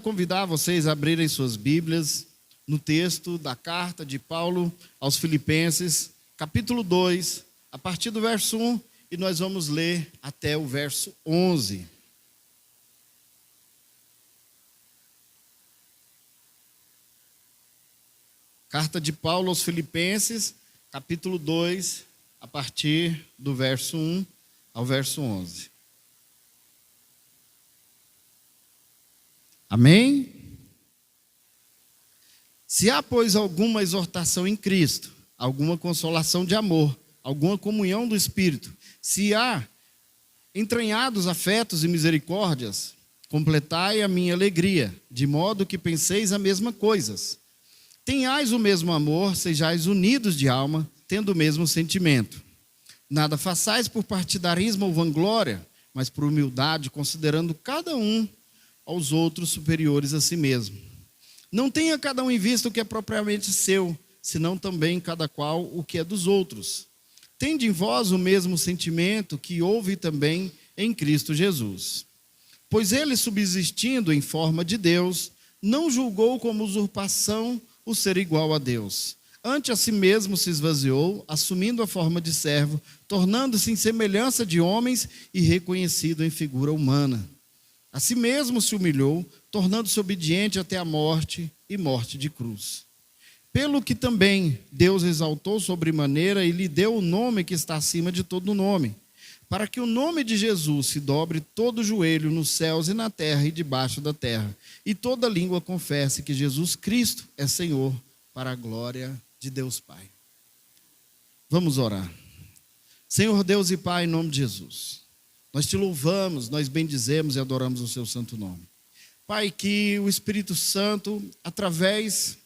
convidar vocês a abrirem suas Bíblias no texto da carta de Paulo aos Filipenses, capítulo 2, a partir do verso 1, e nós vamos ler até o verso 11. Carta de Paulo aos Filipenses, capítulo 2, a partir do verso 1 ao verso 11. Amém? Se há, pois, alguma exortação em Cristo, alguma consolação de amor, alguma comunhão do Espírito, se há entranhados afetos e misericórdias, completai a minha alegria, de modo que penseis as mesmas coisas. Tenhais o mesmo amor, sejais unidos de alma, tendo o mesmo sentimento. Nada façais por partidarismo ou vanglória, mas por humildade, considerando cada um aos outros superiores a si mesmo. Não tenha cada um em vista o que é propriamente seu, senão também cada qual o que é dos outros. Tende em vós o mesmo sentimento que houve também em Cristo Jesus. Pois ele, subsistindo em forma de Deus, não julgou como usurpação o ser igual a Deus. Ante a si mesmo se esvaziou, assumindo a forma de servo, tornando-se em semelhança de homens e reconhecido em figura humana. A si mesmo se humilhou, tornando-se obediente até a morte e morte de cruz. Pelo que também Deus exaltou sobremaneira e lhe deu o nome que está acima de todo nome, para que o nome de Jesus se dobre todo o joelho nos céus e na terra e debaixo da terra, e toda língua confesse que Jesus Cristo é Senhor, para a glória de Deus Pai. Vamos orar. Senhor Deus e Pai, em nome de Jesus, nós te louvamos, nós bendizemos e adoramos o seu santo nome. Pai, que o Espírito Santo, através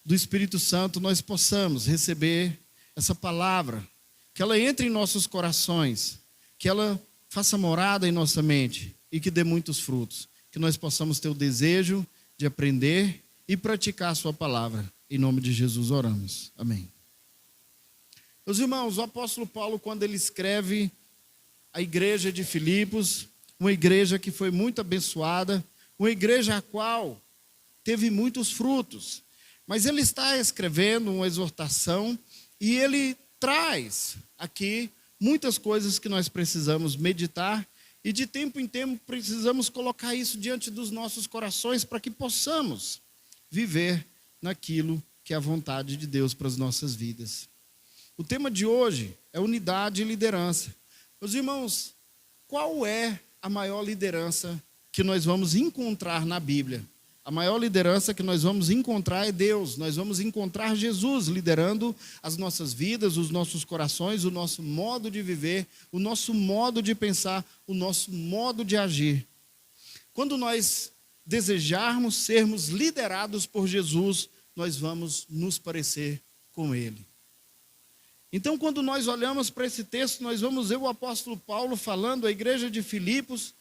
do Espírito Santo, nós possamos receber essa palavra, que ela entre em nossos corações, que ela faça morada em nossa mente e que dê muitos frutos, que nós possamos ter o desejo de aprender e praticar a sua palavra. Em nome de Jesus oramos. Amém. Meus irmãos, o apóstolo Paulo, quando ele escreve a igreja de Filipos, uma igreja que foi muito abençoada, uma igreja a qual teve muitos frutos, mas ele está escrevendo uma exortação e ele traz aqui muitas coisas que nós precisamos meditar e de tempo em tempo precisamos colocar isso diante dos nossos corações para que possamos viver naquilo que é a vontade de Deus para as nossas vidas. O tema de hoje é unidade e liderança. Meus irmãos, qual é a maior liderança que nós vamos encontrar na Bíblia? A maior liderança que nós vamos encontrar é Deus. Nós vamos encontrar Jesus liderando as nossas vidas, os nossos corações, o nosso modo de viver, o nosso modo de pensar, o nosso modo de agir. Quando nós desejarmos sermos liderados por Jesus, nós vamos nos parecer com Ele. Então, quando nós olhamos para esse texto, nós vamos ver o apóstolo Paulo falando à igreja de Filipos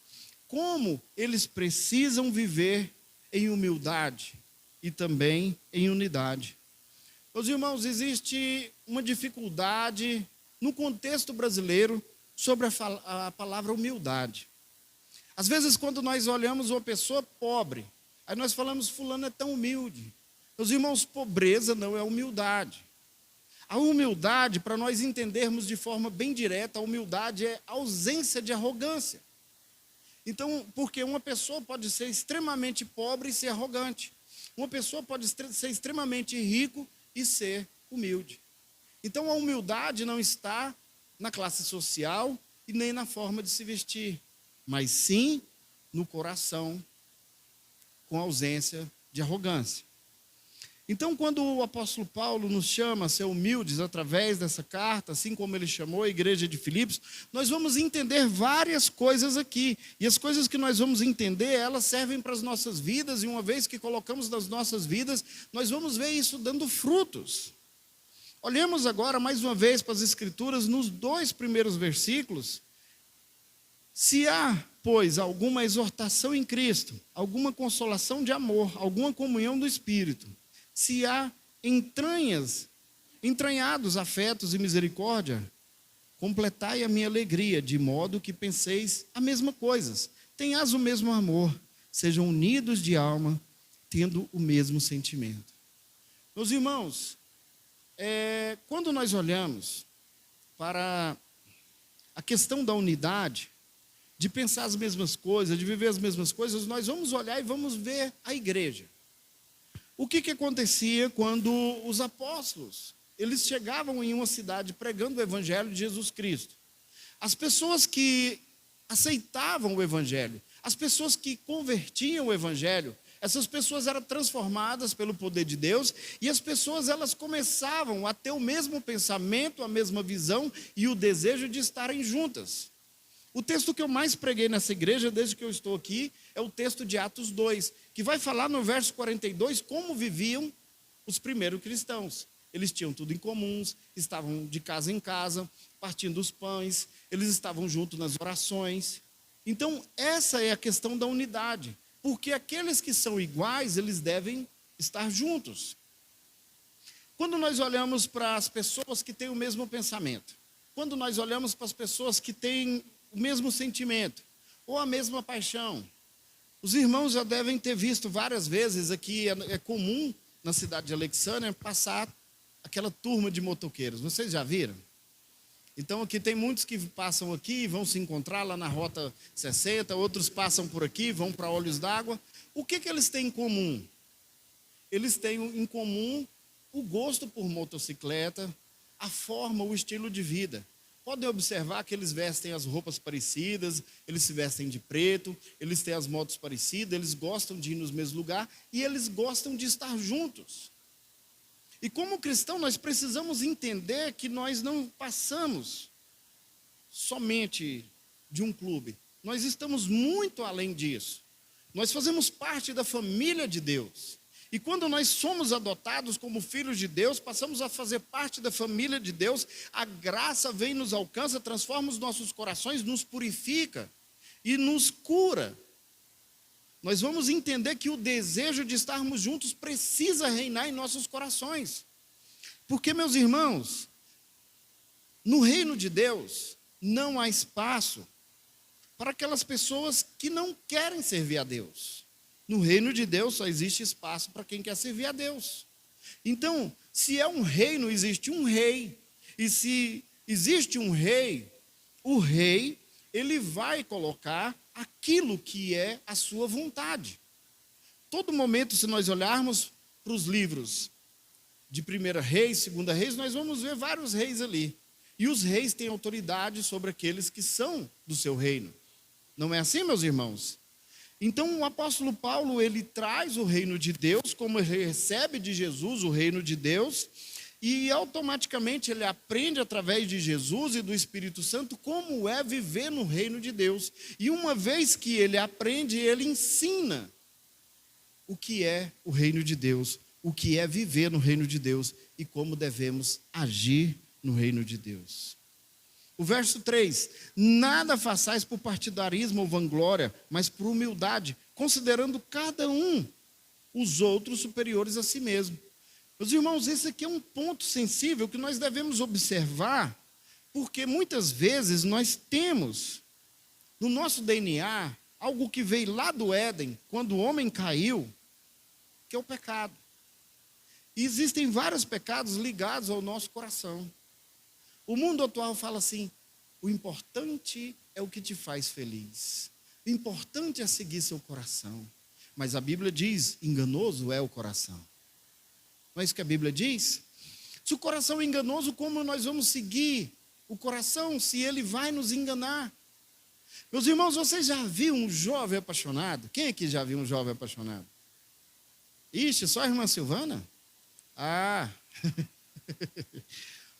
como eles precisam viver em humildade e também em unidade. Meus irmãos, existe uma dificuldade no contexto brasileiro sobre a palavra humildade. Às vezes, quando nós olhamos uma pessoa pobre, aí nós falamos, fulano é tão humilde. Meus irmãos, pobreza não é humildade. A humildade, para nós entendermos de forma bem direta, a humildade é ausência de arrogância. Então, porque uma pessoa pode ser extremamente pobre e ser arrogante. Uma pessoa pode ser extremamente rico e ser humilde. Então, a humildade não está na classe social e nem na forma de se vestir, mas sim no coração, com ausência de arrogância. Então, quando o apóstolo Paulo nos chama a ser humildes através dessa carta, assim como ele chamou a igreja de Filipos, nós vamos entender várias coisas aqui. E as coisas que nós vamos entender, elas servem para as nossas vidas, e uma vez que colocamos nas nossas vidas, nós vamos ver isso dando frutos. Olhemos agora mais uma vez para as Escrituras, nos 2 primeiros versículos. Se há, pois, alguma exortação em Cristo, alguma consolação de amor, alguma comunhão do Espírito, se há entranhados afetos e misericórdia, completai a minha alegria, de modo que penseis as mesmas coisas. Tenhas o mesmo amor, sejam unidos de alma, tendo o mesmo sentimento. Meus irmãos, quando nós olhamos para a questão da unidade, de pensar as mesmas coisas, de viver as mesmas coisas, nós vamos olhar e vamos ver a igreja. O que acontecia quando os apóstolos, eles chegavam em uma cidade pregando o evangelho de Jesus Cristo? As pessoas que aceitavam o evangelho, as pessoas que convertiam o evangelho, essas pessoas eram transformadas pelo poder de Deus, e as pessoas elas começavam a ter o mesmo pensamento, a mesma visão e o desejo de estarem juntas. O texto que eu mais preguei nessa igreja, desde que eu estou aqui, é o texto de Atos 2, que vai falar no verso 42 como viviam os primeiros cristãos. Eles tinham tudo em comum, estavam de casa em casa, partindo os pães, eles estavam juntos nas orações. Então, essa é a questão da unidade, porque aqueles que são iguais, eles devem estar juntos. Quando nós olhamos para as pessoas que têm o mesmo pensamento, quando nós olhamos para as pessoas que têm o mesmo sentimento, ou a mesma paixão, os irmãos já devem ter visto várias vezes aqui, é comum na cidade de Alexandria passar aquela turma de motoqueiros. Vocês já viram? Então aqui tem muitos que passam aqui, vão se encontrar lá na Rota 60, outros passam por aqui, vão para Olhos d'Água. O que eles têm em comum? Eles têm em comum o gosto por motocicleta, a forma, o estilo de vida. Podem observar que eles vestem as roupas parecidas, eles se vestem de preto, eles têm as motos parecidas, eles gostam de ir nos mesmos lugares e eles gostam de estar juntos. E como cristão, nós precisamos entender que nós não passamos somente de um clube. Nós estamos muito além disso. Nós fazemos parte da família de Deus. E quando nós somos adotados como filhos de Deus, passamos a fazer parte da família de Deus, a graça vem, nos alcança, transforma os nossos corações, nos purifica e nos cura. Nós vamos entender que o desejo de estarmos juntos precisa reinar em nossos corações. Porque, meus irmãos, no reino de Deus não há espaço para aquelas pessoas que não querem servir a Deus. No reino de Deus só existe espaço para quem quer servir a Deus. Então, se é um reino, existe um rei. E se existe um rei, o rei, ele vai colocar aquilo que é a sua vontade. Todo momento, se nós olharmos para os livros de 1 Reis, 2 Reis, nós vamos ver vários reis ali. E os reis têm autoridade sobre aqueles que são do seu reino. Não é assim, meus irmãos? Então, o apóstolo Paulo, ele traz o reino de Deus, como ele recebe de Jesus o reino de Deus, e automaticamente ele aprende através de Jesus e do Espírito Santo como é viver no reino de Deus. E uma vez que ele aprende, ele ensina o que é o reino de Deus, o que é viver no reino de Deus e como devemos agir no reino de Deus. O verso 3, nada façais por partidarismo ou vanglória, mas por humildade, considerando cada um os outros superiores a si mesmo. Meus irmãos, esse aqui é um ponto sensível que nós devemos observar, porque muitas vezes nós temos no nosso DNA algo que veio lá do Éden, quando o homem caiu, que é o pecado. E existem vários pecados ligados ao nosso coração. O mundo atual fala assim, o importante é o que te faz feliz. O importante é seguir seu coração. Mas a Bíblia diz, enganoso é o coração. Não é isso que a Bíblia diz? Se o coração é enganoso, como nós vamos seguir o coração se ele vai nos enganar? Meus irmãos, vocês já viram um jovem apaixonado? Quem aqui já viu um jovem apaixonado? Ixi, só a irmã Silvana? Ah...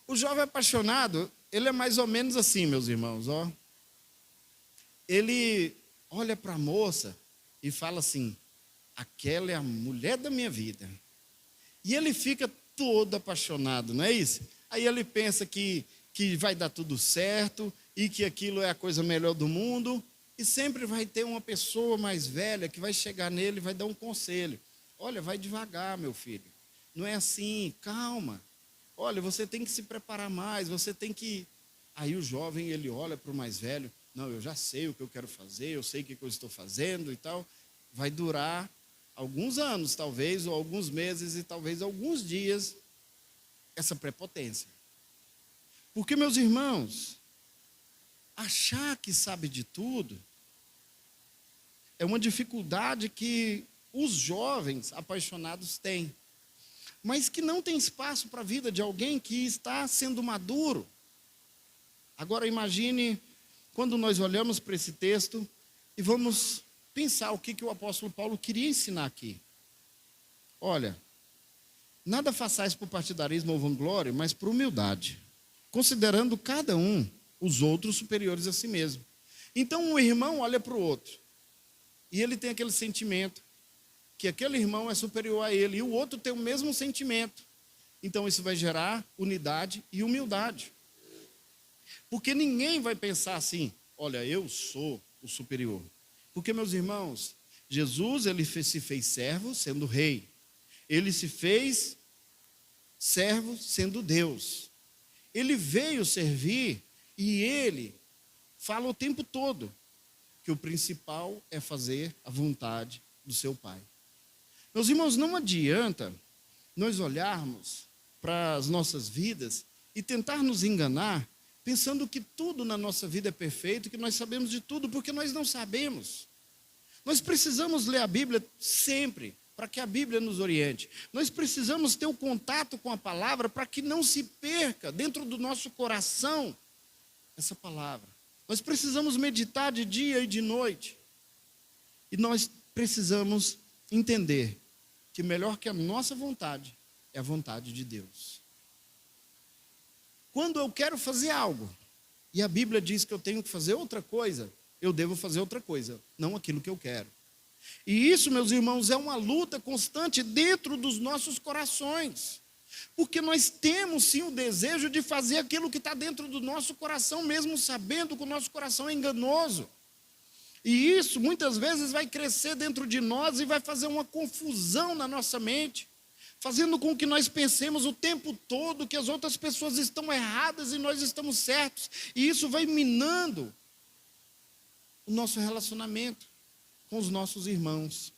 O jovem apaixonado, ele é mais ou menos assim, meus irmãos, ó. Ele olha para a moça e fala assim, aquela é a mulher da minha vida. E ele fica todo apaixonado, não é isso? Aí ele pensa que vai dar tudo certo e que aquilo é a coisa melhor do mundo. E sempre vai ter uma pessoa mais velha que vai chegar nele e vai dar um conselho. Olha, vai devagar, meu filho. Não é assim, calma. Olha, você tem que se preparar mais, você tem que... Aí o jovem, ele olha para o mais velho, não, eu já sei o que eu quero fazer, eu sei o que eu estou fazendo e tal. vai durar alguns anos, talvez, ou alguns meses e talvez alguns dias, essa prepotência. Porque, meus irmãos, achar que sabe de tudo é uma dificuldade que os jovens apaixonados têm, mas que não tem espaço para a vida de alguém que está sendo maduro. Agora imagine quando nós olhamos para esse texto e vamos pensar o que o apóstolo Paulo queria ensinar aqui. Olha, nada façais por partidarismo ou vanglória, mas por humildade, considerando cada um os outros superiores a si mesmo. Então um irmão olha para o outro e ele tem aquele sentimento que aquele irmão é superior a ele, e o outro tem o mesmo sentimento. Então isso vai gerar unidade e humildade. Porque ninguém vai pensar assim, olha, eu sou o superior. Porque, meus irmãos, Jesus, ele se fez servo sendo rei. Ele se fez servo sendo Deus. Ele veio servir e ele fala o tempo todo que o principal é fazer a vontade do seu Pai. Meus irmãos, não adianta nós olharmos para as nossas vidas e tentar nos enganar, pensando que tudo na nossa vida é perfeito, que nós sabemos de tudo, porque nós não sabemos. Nós precisamos ler a Bíblia sempre, para que a Bíblia nos oriente. Nós precisamos ter o contato com a palavra, para que não se perca dentro do nosso coração essa palavra. Nós precisamos meditar de dia e de noite. E nós precisamos entender que melhor que a nossa vontade é a vontade de Deus. Quando eu quero fazer algo, e a Bíblia diz que eu tenho que fazer outra coisa, eu devo fazer outra coisa, não aquilo que eu quero. E isso, meus irmãos, é uma luta constante dentro dos nossos corações. Porque nós temos sim o desejo de fazer aquilo que está dentro do nosso coração, mesmo sabendo que o nosso coração é enganoso. E isso muitas vezes vai crescer dentro de nós e vai fazer uma confusão na nossa mente, fazendo com que nós pensemos o tempo todo que as outras pessoas estão erradas e nós estamos certos. E isso vai minando o nosso relacionamento com os nossos irmãos.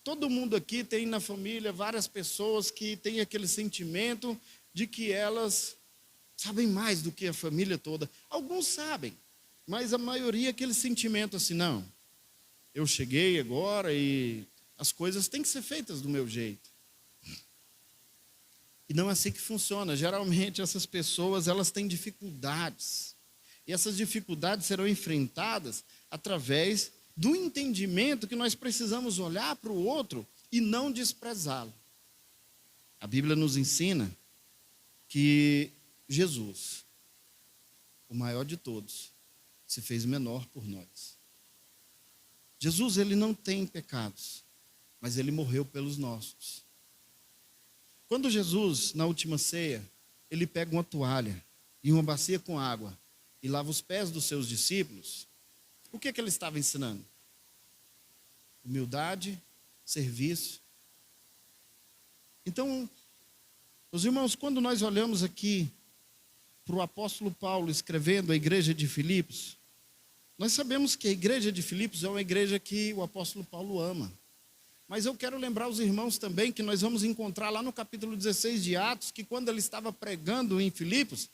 Todo mundo aqui tem na família várias pessoas que têm aquele sentimento de que elas sabem mais do que a família toda. Alguns sabem, mas a maioria aquele sentimento assim, não, eu cheguei agora e as coisas têm que ser feitas do meu jeito. E não é assim que funciona. Geralmente essas pessoas, elas têm dificuldades. E essas dificuldades serão enfrentadas através do entendimento que nós precisamos olhar para o outro e não desprezá-lo. A Bíblia nos ensina que Jesus, o maior de todos, se fez menor por nós. Jesus, ele não tem pecados, mas ele morreu pelos nossos. Quando Jesus, na última ceia, ele pega uma toalha e uma bacia com água e lava os pés dos seus discípulos, o que ele estava ensinando? Humildade, serviço. Então, meus irmãos, quando nós olhamos aqui para o apóstolo Paulo escrevendo a igreja de Filipos, nós sabemos que a igreja de Filipos é uma igreja que o apóstolo Paulo ama. Mas eu quero lembrar os irmãos também que nós vamos encontrar lá no capítulo 16 de Atos, que quando ele estava pregando em Filipos,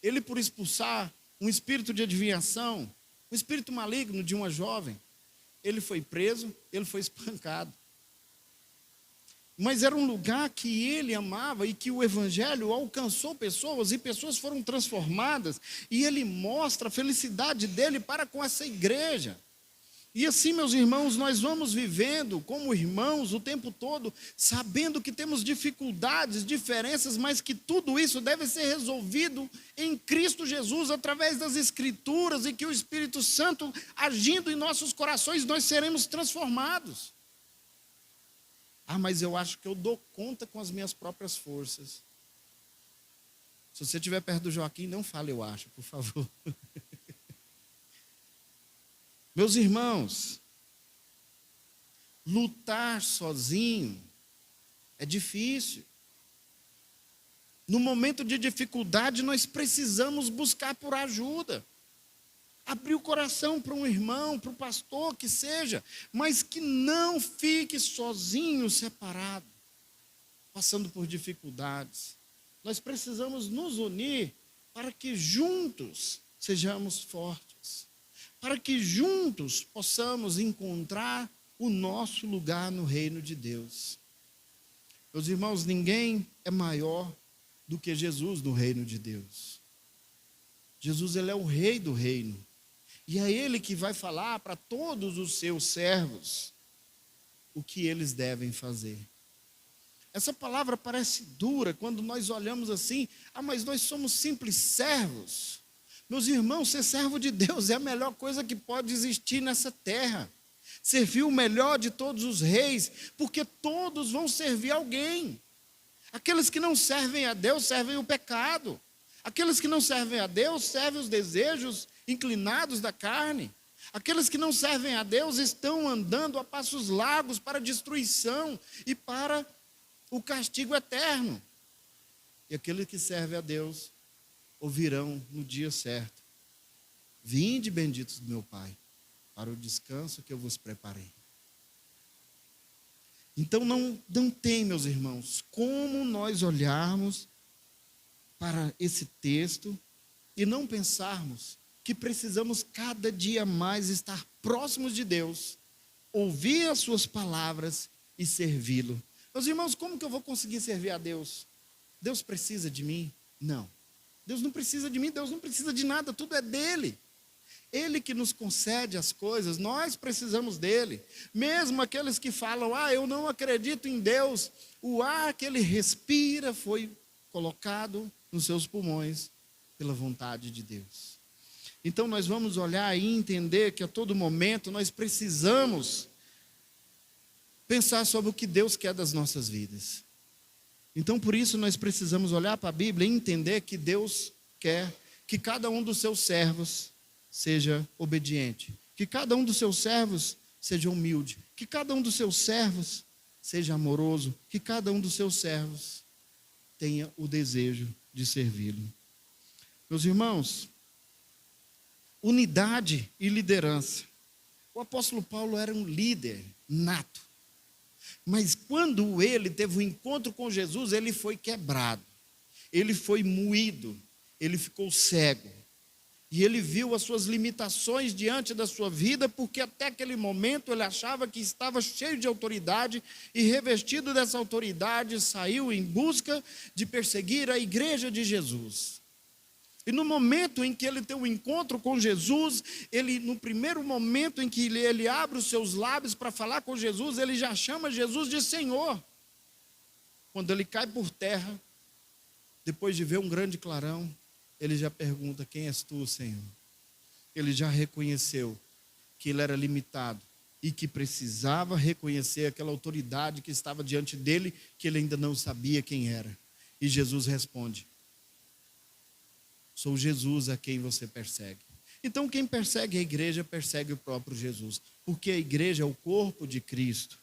ele, por expulsar um espírito de adivinhação, um espírito maligno de uma jovem, ele foi preso, ele foi espancado. Mas era um lugar que ele amava e que o evangelho alcançou pessoas e pessoas foram transformadas, e ele mostra a felicidade dele para com essa igreja. E assim, meus irmãos, nós vamos vivendo como irmãos o tempo todo, sabendo que temos dificuldades, diferenças, mas que tudo isso deve ser resolvido em Cristo Jesus, através das Escrituras, e que o Espírito Santo, agindo em nossos corações, nós seremos transformados. Ah, mas eu acho que eu dou conta com as minhas próprias forças. Se você estiver perto do Joaquim, não fale eu acho, por favor. Meus irmãos, lutar sozinho é difícil. No momento de dificuldade, nós precisamos buscar por ajuda. Abrir o coração para um irmão, para o pastor, que seja, mas que não fique sozinho, separado, passando por dificuldades. Nós precisamos nos unir para que juntos sejamos fortes, para que juntos possamos encontrar o nosso lugar no reino de Deus. Meus irmãos, ninguém é maior do que Jesus no reino de Deus. Jesus, ele é o rei do reino. E é ele que vai falar para todos os seus servos o que eles devem fazer. Essa palavra parece dura quando nós olhamos assim, mas nós somos simples servos. Meus irmãos, ser servo de Deus é a melhor coisa que pode existir nessa terra. Servir o melhor de todos os reis, porque todos vão servir alguém. Aqueles que não servem a Deus servem o pecado. Aqueles que não servem a Deus servem os desejos inclinados da carne. Aqueles que não servem a Deus estão andando a passos largos para a destruição e para o castigo eterno. E aqueles que servem a Deus ouvirão no dia certo: vinde, benditos do meu Pai, para o descanso que eu vos preparei. Então não tem, meus irmãos, como nós olharmos para esse texto e não pensarmos que precisamos cada dia mais estar próximos de Deus, ouvir as suas palavras e servi-lo. Meus irmãos, como que eu vou conseguir servir a Deus? Deus precisa de mim? Não. Deus não precisa de mim, Deus não precisa de nada, tudo é dele. Ele que nos concede as coisas, nós precisamos dele. Mesmo aqueles que falam, eu não acredito em Deus, o ar que ele respira foi colocado nos seus pulmões pela vontade de Deus. Então nós vamos olhar e entender que a todo momento nós precisamos pensar sobre o que Deus quer das nossas vidas. Então por isso nós precisamos olhar para a Bíblia e entender que Deus quer que cada um dos seus servos seja obediente, que cada um dos seus servos seja humilde, que cada um dos seus servos seja amoroso, que cada um dos seus servos tenha o desejo de servi-lo. Meus irmãos, unidade e liderança. O apóstolo Paulo era um líder nato, mas quando ele teve um encontro com Jesus, ele foi quebrado, ele foi moído, ele ficou cego. E ele viu as suas limitações diante da sua vida, porque até aquele momento ele achava que estava cheio de autoridade e revestido dessa autoridade saiu em busca de perseguir a igreja de Jesus. E no momento em que ele tem um encontro com Jesus, no primeiro momento em que ele abre os seus lábios para falar com Jesus, ele já chama Jesus de Senhor. Quando ele cai por terra, depois de ver um grande clarão, ele já pergunta: quem és tu, Senhor? Ele já reconheceu que ele era limitado e que precisava reconhecer aquela autoridade que estava diante dele, que ele ainda não sabia quem era. E Jesus responde: sou Jesus a quem você persegue. Então quem persegue a igreja, persegue o próprio Jesus, porque a igreja é o corpo de Cristo.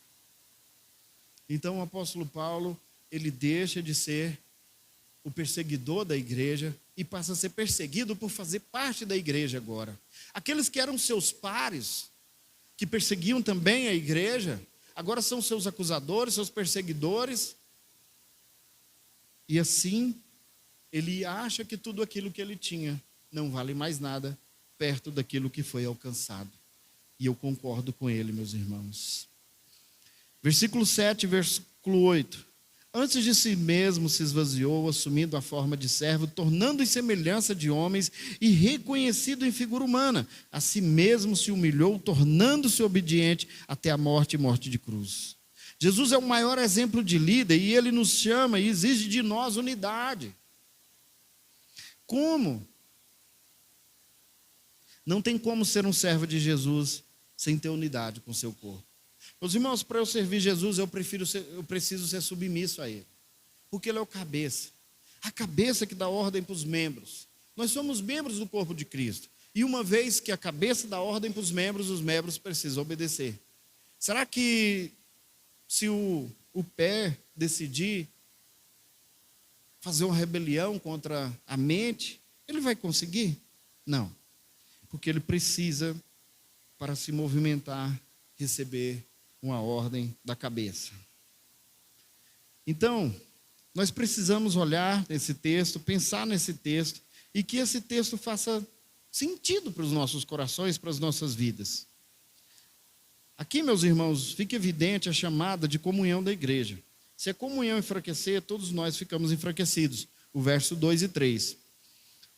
Então o apóstolo Paulo, ele deixa de ser o perseguidor da igreja e passa a ser perseguido por fazer parte da igreja agora. Aqueles que eram seus pares, que perseguiam também a igreja, agora são seus acusadores, seus perseguidores. E assim, ele acha que tudo aquilo que ele tinha não vale mais nada perto daquilo que foi alcançado. E eu concordo com ele, meus irmãos. Versículo 7, versículo 8. Antes de si mesmo se esvaziou, assumindo a forma de servo, tornando em semelhança de homens e reconhecido em figura humana. A si mesmo se humilhou, tornando-se obediente até a morte e morte de cruz. Jesus é o maior exemplo de líder e ele nos chama e exige de nós unidade. Como? Não tem como ser um servo de Jesus sem ter unidade com o seu corpo. Meus irmãos, para eu servir Jesus, eu preciso ser submisso a ele. Porque ele é o cabeça. A cabeça que dá ordem para os membros. Nós somos membros do corpo de Cristo. E uma vez que a cabeça dá ordem para os membros precisam obedecer. Será que se o pé decidir fazer uma rebelião contra a mente, ele vai conseguir? Não. porque ele precisa, para se movimentar, receber uma ordem da cabeça. Então, nós precisamos olhar nesse texto, pensar nesse texto, e que esse texto faça sentido para os nossos corações, para as nossas vidas. Aqui, meus irmãos, fica evidente a chamada de comunhão da igreja. Se a comunhão enfraquecer, todos nós ficamos enfraquecidos. O verso 2 e 3.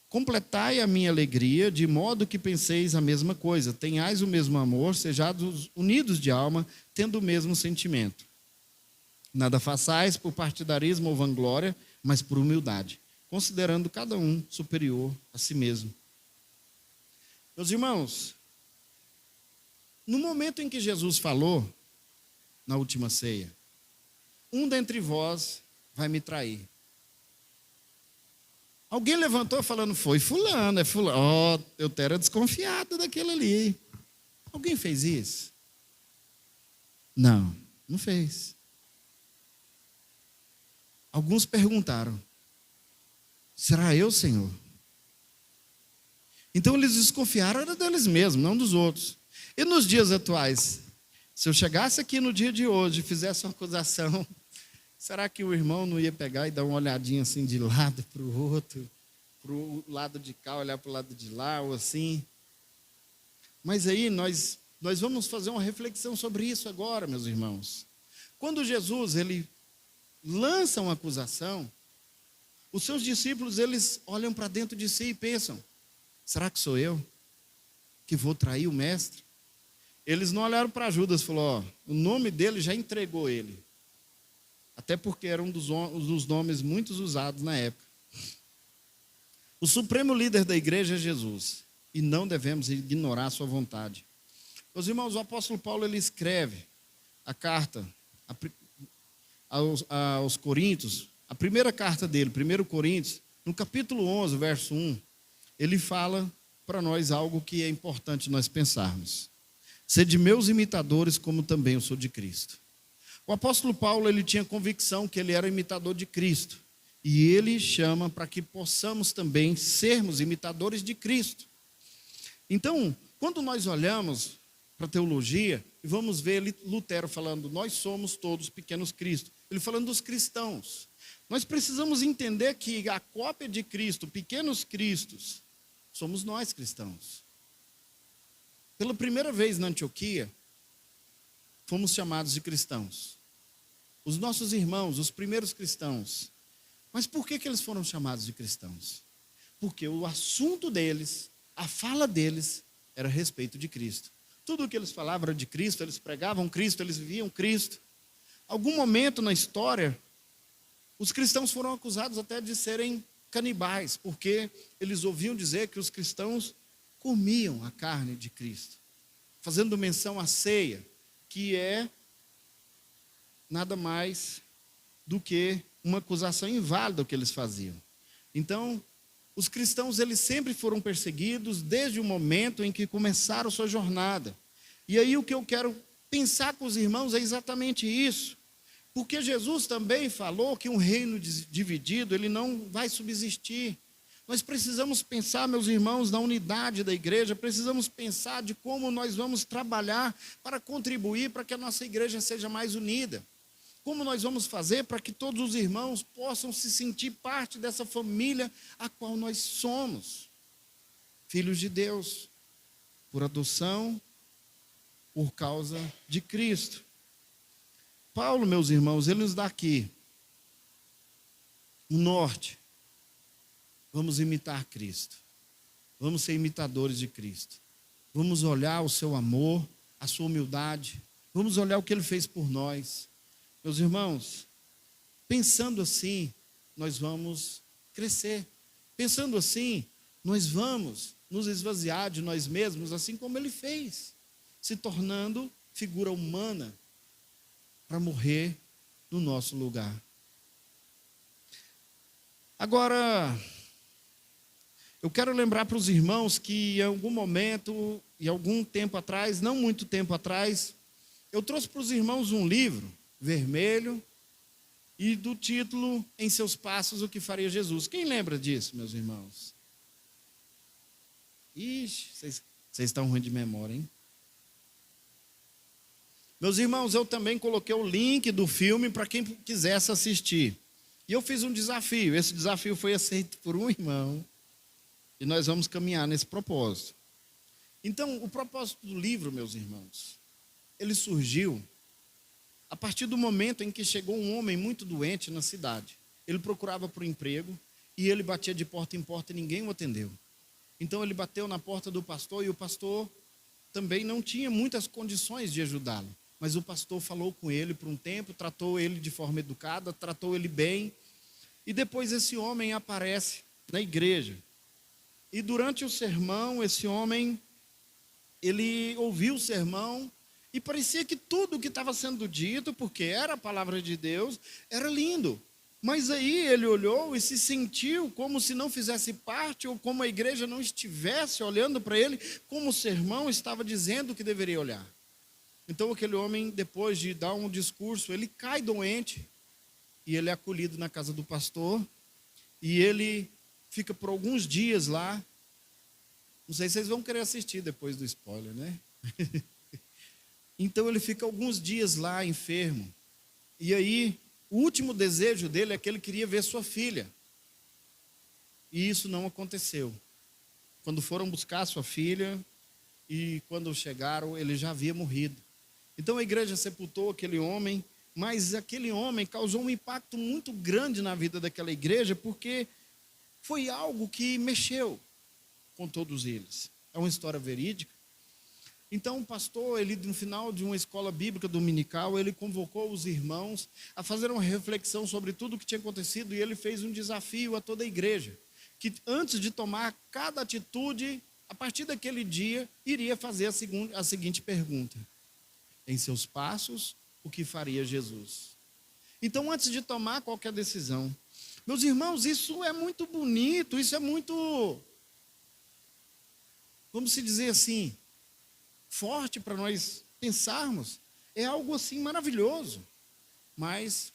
Completai a minha alegria, de modo que penseis a mesma coisa, tenhais o mesmo amor, sejais unidos de alma, tendo o mesmo sentimento. Nada façais por partidarismo ou vanglória, mas por humildade, considerando cada um superior a si mesmo. Meus irmãos, no momento em que Jesus falou, na última ceia, um dentre vós vai me trair. Alguém levantou falando, foi fulano, é fulano. Ó, eu era desconfiado daquele ali. Alguém fez isso? Não, não fez. Alguns perguntaram, será eu, Senhor? Então eles desconfiaram, era deles mesmos, não dos outros. E nos dias atuais, se eu chegasse aqui no dia de hoje e fizesse uma acusação, será que o irmão não ia pegar e dar uma olhadinha assim de lado para o outro, para o lado de cá, olhar para o lado de lá, ou assim? Mas aí nós vamos fazer uma reflexão sobre isso agora, meus irmãos. Quando Jesus, ele lança uma acusação, os seus discípulos, eles olham para dentro de si e pensam, será que sou eu que vou trair o mestre? Eles não olharam para Judas e falaram, ó, o nome dele já entregou ele. Até porque era um dos nomes muito usados na época. O supremo líder da igreja é Jesus, e não devemos ignorar a sua vontade. Meus irmãos, o apóstolo Paulo, ele escreve a carta aos Coríntios, a primeira carta dele, 1 Coríntios, no capítulo 11, verso 1, ele fala para nós algo que é importante nós pensarmos. Sede meus imitadores, como também eu sou de Cristo. O apóstolo Paulo, ele tinha convicção que ele era imitador de Cristo. E ele chama para que possamos também sermos imitadores de Cristo. Então, quando nós olhamos para a teologia, e vamos ver Lutero falando, nós somos todos pequenos Cristos. Ele falando dos cristãos. Nós precisamos entender que a cópia de Cristo, pequenos Cristos, somos nós cristãos. Pela primeira vez na Antioquia, fomos chamados de cristãos. Os nossos irmãos, os primeiros cristãos. Mas por que eles foram chamados de cristãos? Porque o assunto deles, a fala deles, era a respeito de Cristo. Tudo o que eles falavam era de Cristo, eles pregavam Cristo, eles viviam Cristo. Algum momento na história, os cristãos foram acusados até de serem canibais, porque eles ouviam dizer que os cristãos comiam a carne de Cristo, fazendo menção à ceia, que é nada mais do que uma acusação inválida que eles faziam. Então, os cristãos, eles sempre foram perseguidos desde o momento em que começaram sua jornada. E aí o que eu quero pensar com os irmãos é exatamente isso. Porque Jesus também falou que um reino dividido, ele não vai subsistir. Nós precisamos pensar, meus irmãos, na unidade da igreja, precisamos pensar de como nós vamos trabalhar para contribuir para que a nossa igreja seja mais unida. Como nós vamos fazer para que todos os irmãos possam se sentir parte dessa família a qual nós somos. Filhos de Deus, por adoção, por causa de Cristo. Paulo, meus irmãos, ele nos dá aqui um norte. Vamos imitar Cristo. Vamos ser imitadores de Cristo. Vamos olhar o seu amor, a sua humildade. Vamos olhar o que ele fez por nós. Meus irmãos, pensando assim, nós vamos crescer. Pensando assim, nós vamos nos esvaziar de nós mesmos, assim como ele fez, se tornando figura humana para morrer no nosso lugar. Agora, eu quero lembrar para os irmãos que em algum momento, e algum tempo atrás, não muito tempo atrás, eu trouxe para os irmãos um livro vermelho e do título Em Seus Passos, o que faria Jesus. Quem lembra disso, meus irmãos? Ixi, vocês estão ruins de memória, hein? Meus irmãos, eu também coloquei o link do filme para quem quisesse assistir. E eu fiz um desafio. Esse desafio foi aceito por um irmão. E nós vamos caminhar nesse propósito. Então, o propósito do livro, meus irmãos, ele surgiu a partir do momento em que chegou um homem muito doente na cidade. Ele procurava por emprego e ele batia de porta em porta e ninguém o atendeu. Então, ele bateu na porta do pastor e o pastor também não tinha muitas condições de ajudá-lo. Mas o pastor falou com ele por um tempo, tratou ele de forma educada, tratou ele bem. E depois esse homem aparece na igreja. E durante o sermão, esse homem, ele ouviu o sermão e parecia que tudo que estava sendo dito, porque era a palavra de Deus, era lindo. Mas aí ele olhou e se sentiu como se não fizesse parte, ou como a igreja não estivesse olhando para ele, como o sermão estava dizendo que deveria olhar. Então aquele homem, depois de dar um discurso, ele cai doente, e ele é acolhido na casa do pastor, e ele fica por alguns dias lá. Não sei se vocês vão querer assistir depois do spoiler, né? Então ele fica alguns dias lá, enfermo. E aí, o último desejo dele é que ele queria ver sua filha. E isso não aconteceu. Quando foram buscar sua filha, e quando chegaram, ele já havia morrido. Então a igreja sepultou aquele homem, mas aquele homem causou um impacto muito grande na vida daquela igreja, porque foi algo que mexeu com todos eles. É uma história verídica. Então o pastor, ele no final de uma escola bíblica dominical, ele convocou os irmãos a fazer uma reflexão sobre tudo o que tinha acontecido, e ele fez um desafio a toda a igreja, que antes de tomar cada atitude, a partir daquele dia, iria fazer a seguinte pergunta: em seus passos, o que faria Jesus? Então, antes de tomar qualquer decisão, meus irmãos, isso é muito bonito, isso é muito, vamos se dizer assim, forte para nós pensarmos. É algo assim maravilhoso. Mas,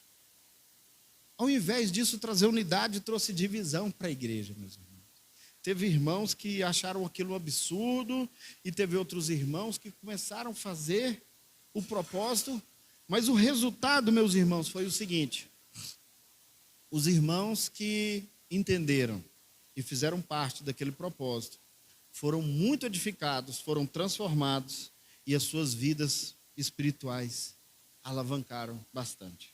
ao invés disso trazer unidade, trouxe divisão para a igreja, meus irmãos. Teve irmãos que acharam aquilo um absurdo, e teve outros irmãos que começaram a fazer o propósito, mas o resultado, meus irmãos, foi o seguinte: os irmãos que entenderam e fizeram parte daquele propósito foram muito edificados, foram transformados, e as suas vidas espirituais alavancaram bastante.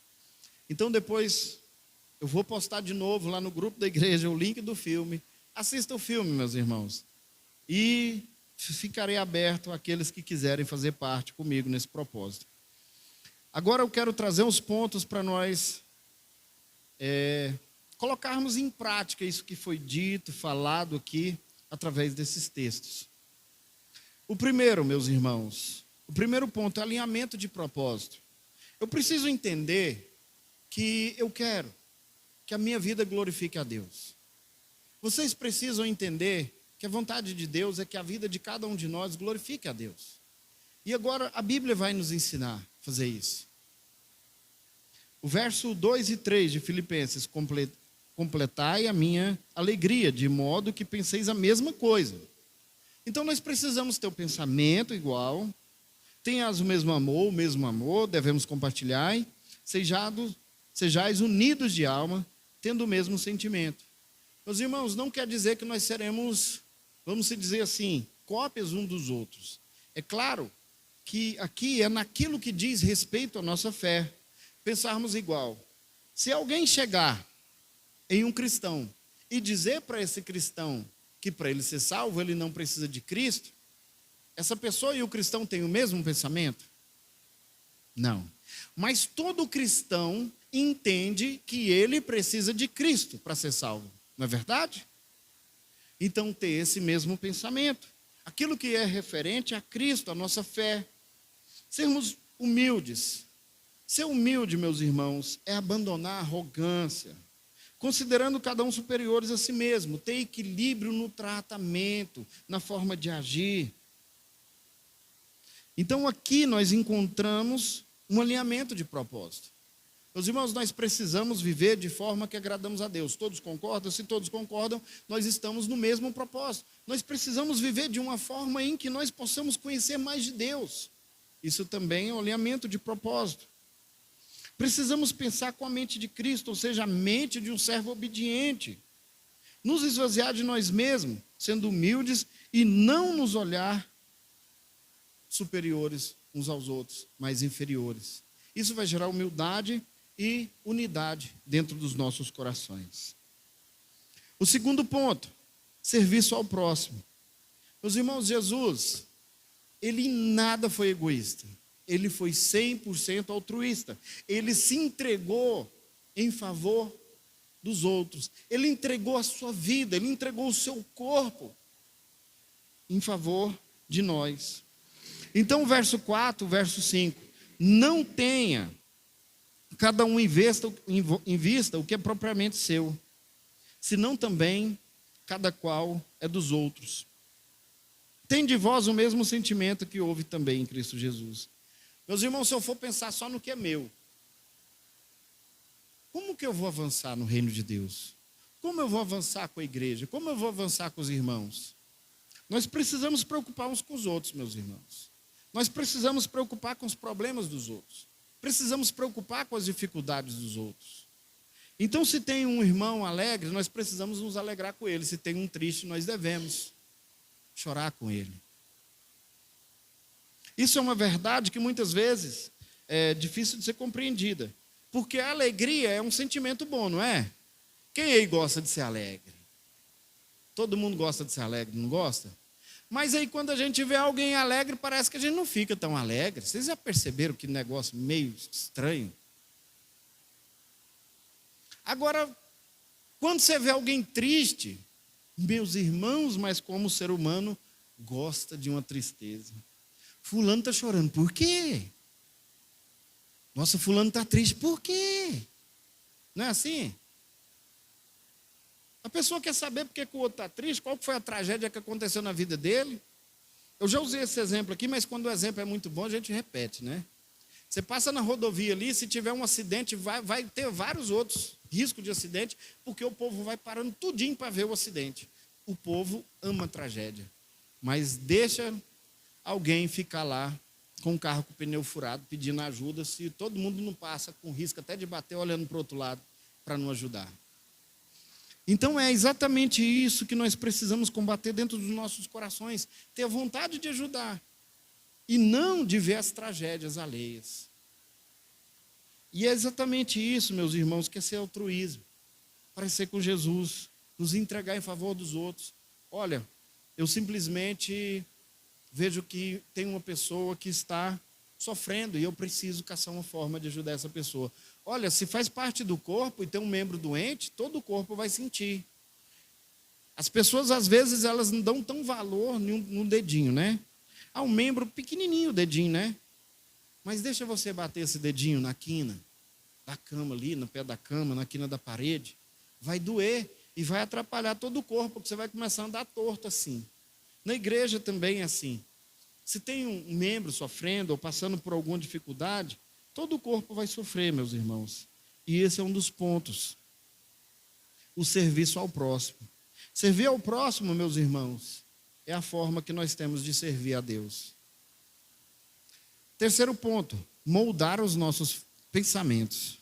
Então depois eu vou postar de novo lá no grupo da igreja o link do filme. Assista o filme, meus irmãos, e ficarei aberto àqueles que quiserem fazer parte comigo nesse propósito. Agora eu quero trazer uns pontos para nós colocarmos em prática isso que foi dito, falado aqui, através desses textos. O primeiro, meus irmãos, o primeiro ponto é alinhamento de propósito. Eu preciso entender que eu quero que a minha vida glorifique a Deus. Vocês precisam entender que a vontade de Deus é que a vida de cada um de nós glorifique a Deus. E agora a Bíblia vai nos ensinar a fazer isso. O verso 2 e 3 de Filipenses: completai a minha alegria, de modo que penseis a mesma coisa. Então nós precisamos ter o pensamento igual, tenhas o mesmo amor, devemos compartilhar, sejais unidos de alma, tendo o mesmo sentimento. Meus irmãos, não quer dizer que nós seremos, vamos dizer assim, cópias uns dos outros. É claro que aqui é naquilo que diz respeito à nossa fé, pensarmos igual. Se alguém chegar em um cristão e dizer para esse cristão que para ele ser salvo ele não precisa de Cristo, essa pessoa e o cristão têm o mesmo pensamento? Não. Mas todo cristão entende que ele precisa de Cristo para ser salvo, não é verdade? Então ter esse mesmo pensamento, aquilo que é referente a Cristo, a nossa fé, sermos humildes. Ser humilde, meus irmãos, é abandonar a arrogância, considerando cada um superiores a si mesmo, ter equilíbrio no tratamento, na forma de agir. Então aqui nós encontramos um alinhamento de propósito. Meus irmãos, nós precisamos viver de forma que agradamos a Deus. Todos concordam? Se todos concordam, nós estamos no mesmo propósito. Nós precisamos viver de uma forma em que nós possamos conhecer mais de Deus. Isso também é um alinhamento de propósito. Precisamos pensar com a mente de Cristo, ou seja, a mente de um servo obediente. Nos esvaziar de nós mesmos, sendo humildes e não nos olhar superiores uns aos outros, mas inferiores. Isso vai gerar humildade e unidade dentro dos nossos corações. O segundo ponto, serviço ao próximo. Meus irmãos, Jesus, ele em nada foi egoísta. Ele foi 100% altruísta. Ele se entregou em favor dos outros. Ele entregou a sua vida, ele entregou o seu corpo em favor de nós. Então, verso 4, verso 5. Não tenha cada um em vista o que é propriamente seu, senão também cada qual é dos outros. Tem de vós o mesmo sentimento que houve também em Cristo Jesus. Meus irmãos, se eu for pensar só no que é meu, como que eu vou avançar no reino de Deus? Como eu vou avançar com a igreja? Como eu vou avançar com os irmãos? Nós precisamos preocupar uns com os outros, meus irmãos. Nós precisamos preocupar com os problemas dos outros. Precisamos preocupar com as dificuldades dos outros. Então, se tem um irmão alegre, nós precisamos nos alegrar com ele. Se tem um triste, nós devemos chorar com ele. Isso é uma verdade que muitas vezes é difícil de ser compreendida. Porque a alegria é um sentimento bom, não é? Quem aí gosta de ser alegre? Todo mundo gosta de ser alegre, não gosta? Mas aí quando a gente vê alguém alegre, parece que a gente não fica tão alegre. Vocês já perceberam que negócio meio estranho? Agora, quando você vê alguém triste, meus irmãos, mas como ser humano, gosta de uma tristeza. Fulano está chorando, por quê? Nossa, fulano está triste, por quê? Não é assim? A pessoa quer saber por que o outro está triste, qual foi a tragédia que aconteceu na vida dele. Eu já usei esse exemplo aqui, mas quando o exemplo é muito bom, a gente repete, né? Você passa na rodovia ali, se tiver um acidente, vai ter vários outros riscos de acidente, porque o povo vai parando tudinho para ver o acidente. O povo ama a tragédia, mas deixa alguém ficar lá com o carro com o pneu furado, pedindo ajuda, se todo mundo não passa com risco até de bater olhando para o outro lado para não ajudar. Então é exatamente isso que nós precisamos combater dentro dos nossos corações, ter a vontade de ajudar e não de ver as tragédias alheias. E é exatamente isso, meus irmãos, que é ser altruísmo, parecer com Jesus, nos entregar em favor dos outros. Olha, eu simplesmente vejo que tem uma pessoa que está sofrendo e eu preciso caçar uma forma de ajudar essa pessoa. Olha, se faz parte do corpo e tem um membro doente, todo o corpo vai sentir. As pessoas, às vezes, elas não dão tão valor no dedinho, né? Um membro pequenininho, o dedinho, né? Mas deixa você bater esse dedinho na quina da cama ali, no pé da cama, na quina da parede. Vai doer e vai atrapalhar todo o corpo, porque você vai começar a andar torto assim. Na igreja também é assim. Se tem um membro sofrendo ou passando por alguma dificuldade, todo o corpo vai sofrer, meus irmãos. E esse é um dos pontos. O serviço ao próximo. Servir ao próximo, meus irmãos, é a forma que nós temos de servir a Deus. Terceiro ponto, moldar os nossos pensamentos.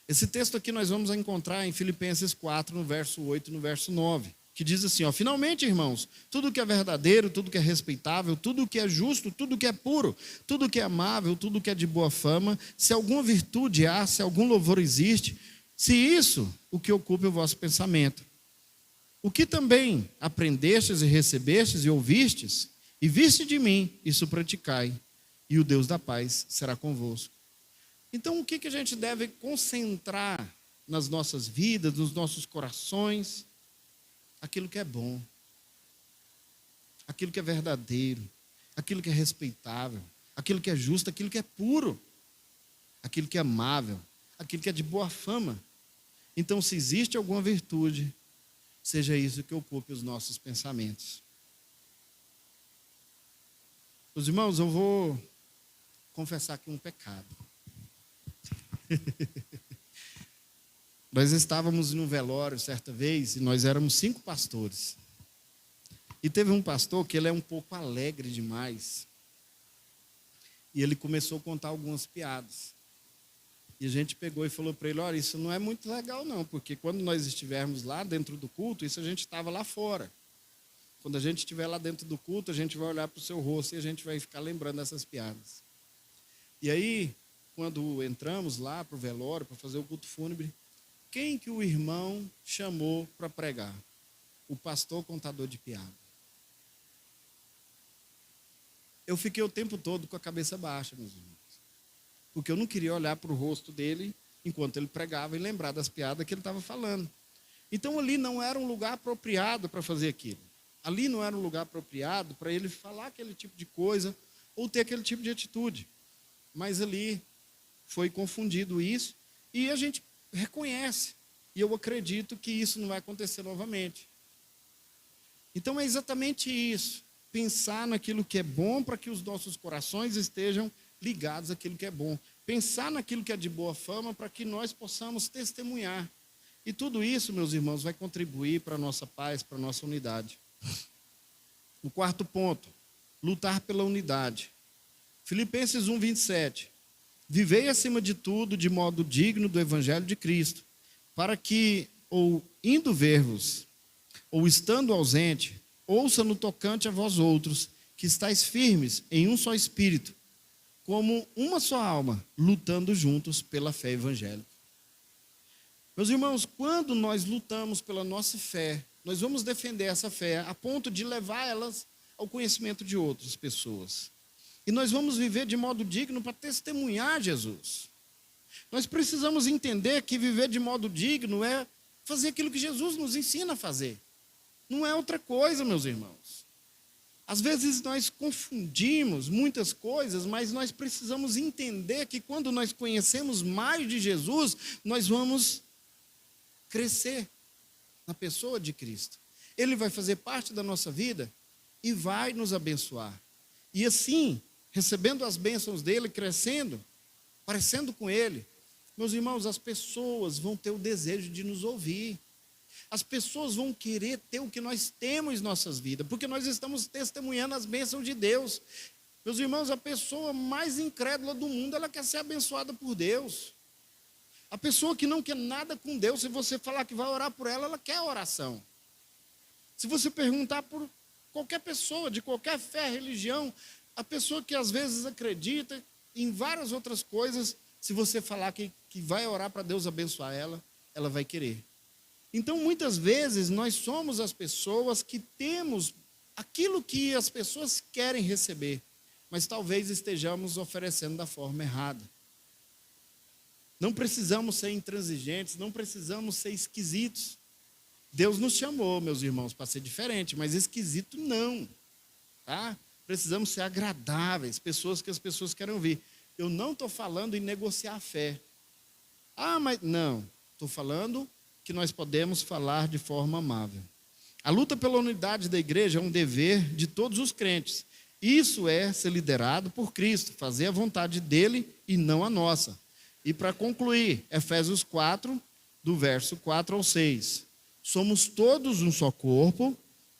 Esse texto aqui nós vamos encontrar em Filipenses 4, no verso 8 e no verso 9. Que diz assim, finalmente, irmãos, tudo que é verdadeiro, tudo que é respeitável, tudo que é justo, tudo que é puro, tudo que é amável, tudo que é de boa fama, se alguma virtude há, se algum louvor existe, se isso, o que ocupe o vosso pensamento. O que também aprendestes e recebestes e ouvistes, e viste de mim, isso praticai, e o Deus da paz será convosco. Então, o que a gente deve concentrar nas nossas vidas, nos nossos corações? Aquilo que é bom, aquilo que é verdadeiro, aquilo que é respeitável, aquilo que é justo, aquilo que é puro, aquilo que é amável, aquilo que é de boa fama. Então, se existe alguma virtude, seja isso que ocupe os nossos pensamentos. Meus irmãos, eu vou confessar aqui um pecado. Nós estávamos em um velório certa vez e nós éramos 5 pastores. E teve um pastor que ele é um pouco alegre demais. E ele começou a contar algumas piadas. E a gente pegou e falou para ele, olha, isso não é muito legal não, porque quando nós estivermos lá dentro do culto, isso a gente estava lá fora. Quando a gente estiver lá dentro do culto, a gente vai olhar para o seu rosto e a gente vai ficar lembrando dessas piadas. E aí, quando entramos lá para o velório, para fazer o culto fúnebre, quem que o irmão chamou para pregar? O pastor contador de piada. Eu fiquei o tempo todo com a cabeça baixa, meus irmãos. Porque eu não queria olhar para o rosto dele enquanto ele pregava e lembrar das piadas que ele estava falando. Então ali não era um lugar apropriado para fazer aquilo. Ali não era um lugar apropriado para ele falar aquele tipo de coisa ou ter aquele tipo de atitude. Mas ali foi confundido isso e a gente reconhece. E eu acredito que isso não vai acontecer novamente. Então é exatamente isso. Pensar naquilo que é bom para que os nossos corações estejam ligados àquilo que é bom. Pensar naquilo que é de boa fama para que nós possamos testemunhar. E tudo isso, meus irmãos, vai contribuir para a nossa paz, para a nossa unidade. O 4º ponto, lutar pela unidade. Filipenses 1:27. Vivei acima de tudo de modo digno do evangelho de Cristo, para que, ou indo ver-vos, ou estando ausente, ouça no tocante a vós outros, que estáis firmes em um só espírito, como uma só alma, lutando juntos pela fé evangélica. Meus irmãos, quando nós lutamos pela nossa fé, nós vamos defender essa fé a ponto de levar elas ao conhecimento de outras pessoas. E nós vamos viver de modo digno para testemunhar Jesus. Nós precisamos entender que viver de modo digno é fazer aquilo que Jesus nos ensina a fazer. Não é outra coisa, meus irmãos. Às vezes nós confundimos muitas coisas, mas nós precisamos entender que quando nós conhecemos mais de Jesus, nós vamos crescer na pessoa de Cristo. Ele vai fazer parte da nossa vida e vai nos abençoar. E assim, recebendo as bênçãos dele, crescendo, parecendo com ele, meus irmãos, as pessoas vão ter o desejo de nos ouvir. As pessoas vão querer ter o que nós temos em nossas vidas, porque nós estamos testemunhando as bênçãos de Deus. Meus irmãos, a pessoa mais incrédula do mundo, ela quer ser abençoada por Deus. A pessoa que não quer nada com Deus, se você falar que vai orar por ela, ela quer oração. Se você perguntar por qualquer pessoa, de qualquer fé, religião, a pessoa que às vezes acredita em várias outras coisas, se você falar que vai orar para Deus abençoar ela, ela vai querer. Então, muitas vezes, nós somos as pessoas que temos aquilo que as pessoas querem receber, mas talvez estejamos oferecendo da forma errada. Não precisamos ser intransigentes, não precisamos ser esquisitos. Deus nos chamou, meus irmãos, para ser diferente, mas esquisito não. Tá? Precisamos ser agradáveis, pessoas que as pessoas querem ouvir. Eu não estou falando em negociar a fé. Mas não, estou falando que nós podemos falar de forma amável. A luta pela unidade da igreja é um dever de todos os crentes. Isso é ser liderado por Cristo, fazer a vontade dele e não a nossa. E para concluir, Efésios 4, do verso 4 ao 6. Somos todos um só corpo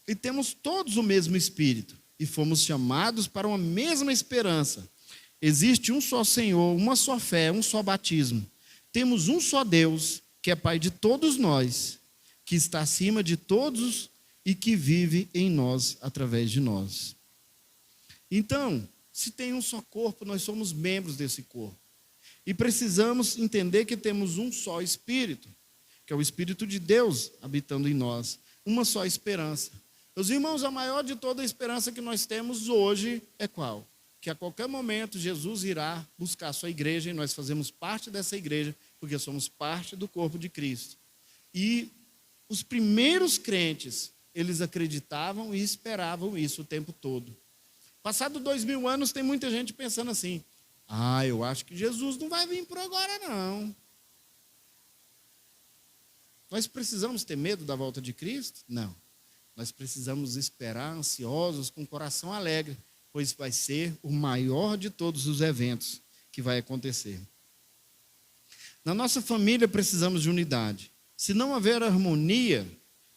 e temos todos o mesmo Espírito. E fomos chamados para uma mesma esperança. Existe um só Senhor, uma só fé, um só batismo. Temos um só Deus, que é Pai de todos nós, que está acima de todos e que vive em nós, através de nós. Então, se tem um só corpo, nós somos membros desse corpo. E precisamos entender que temos um só Espírito, que é o Espírito de Deus habitando em nós. Uma só esperança. Meus irmãos, a maior de toda a esperança que nós temos hoje é qual? Que a qualquer momento Jesus irá buscar a sua igreja e nós fazemos parte dessa igreja, porque somos parte do corpo de Cristo. E os primeiros crentes, eles acreditavam e esperavam isso o tempo todo. Passado 2000 anos, tem muita gente pensando assim, eu acho que Jesus não vai vir por agora não. Nós precisamos ter medo da volta de Cristo? Não. Nós precisamos esperar ansiosos, com o coração alegre, pois vai ser o maior de todos os eventos que vai acontecer. Na nossa família precisamos de unidade. Se não haver harmonia,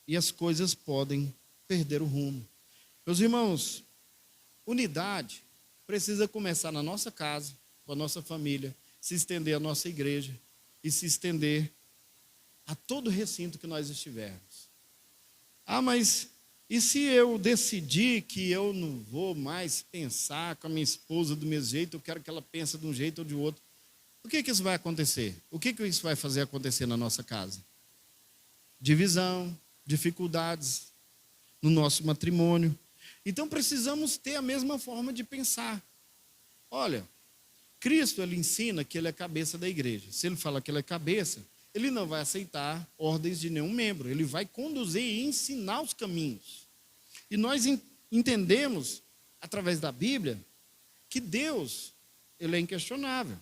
e as coisas podem perder o rumo. Meus irmãos, unidade precisa começar na nossa casa, com a nossa família, se estender à nossa igreja e se estender a todo recinto que nós estivermos. Ah, mas e se eu decidir que eu não vou mais pensar com a minha esposa do mesmo jeito, eu quero que ela pense de um jeito ou de outro? O que isso vai acontecer? O que isso vai fazer acontecer na nossa casa? Divisão, dificuldades no nosso matrimônio. Então precisamos ter a mesma forma de pensar. Olha, Cristo, ele ensina que ele é cabeça da igreja. Se ele fala que ele é cabeça, ele não vai aceitar ordens de nenhum membro. Ele vai conduzir e ensinar os caminhos. E nós entendemos, através da Bíblia, que Deus, ele é inquestionável.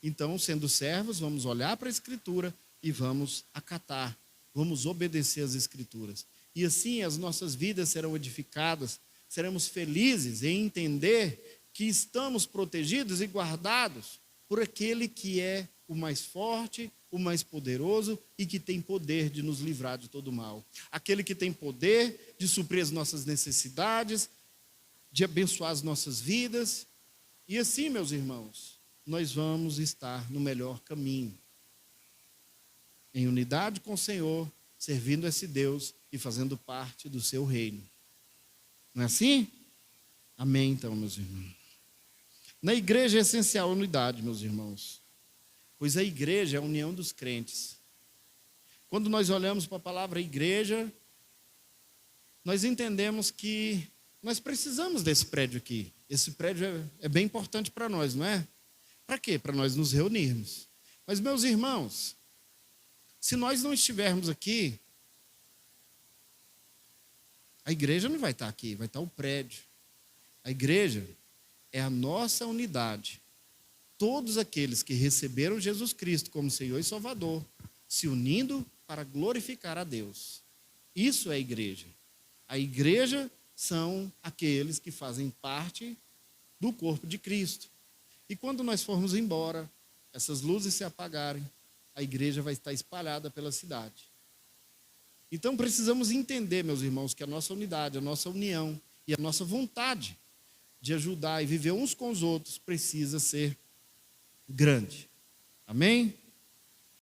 Então, sendo servos, vamos olhar para a Escritura e vamos acatar, vamos obedecer às Escrituras. E assim as nossas vidas serão edificadas, seremos felizes em entender que estamos protegidos e guardados por aquele que é o mais forte, o mais poderoso e que tem poder de nos livrar de todo mal. Aquele que tem poder de suprir as nossas necessidades, de abençoar as nossas vidas. E assim, meus irmãos, nós vamos estar no melhor caminho. Em unidade com o Senhor, servindo esse Deus e fazendo parte do seu reino. Não é assim? Amém, então, meus irmãos. Na igreja é essencial a unidade, meus irmãos, pois a igreja é a união dos crentes. Quando nós olhamos para a palavra igreja, nós entendemos que nós precisamos desse prédio aqui. Esse prédio é bem importante para nós, não é? Para quê? Para nós nos reunirmos. Mas, meus irmãos, se nós não estivermos aqui, a igreja não vai estar aqui, vai estar o prédio. A igreja é a nossa unidade. Todos aqueles que receberam Jesus Cristo como Senhor e Salvador, se unindo para glorificar a Deus. Isso é a igreja. A igreja são aqueles que fazem parte do corpo de Cristo. E quando nós formos embora, essas luzes se apagarem, a igreja vai estar espalhada pela cidade. Então precisamos entender, meus irmãos, que a nossa unidade, a nossa união e a nossa vontade de ajudar e viver uns com os outros precisa ser grande. Amém?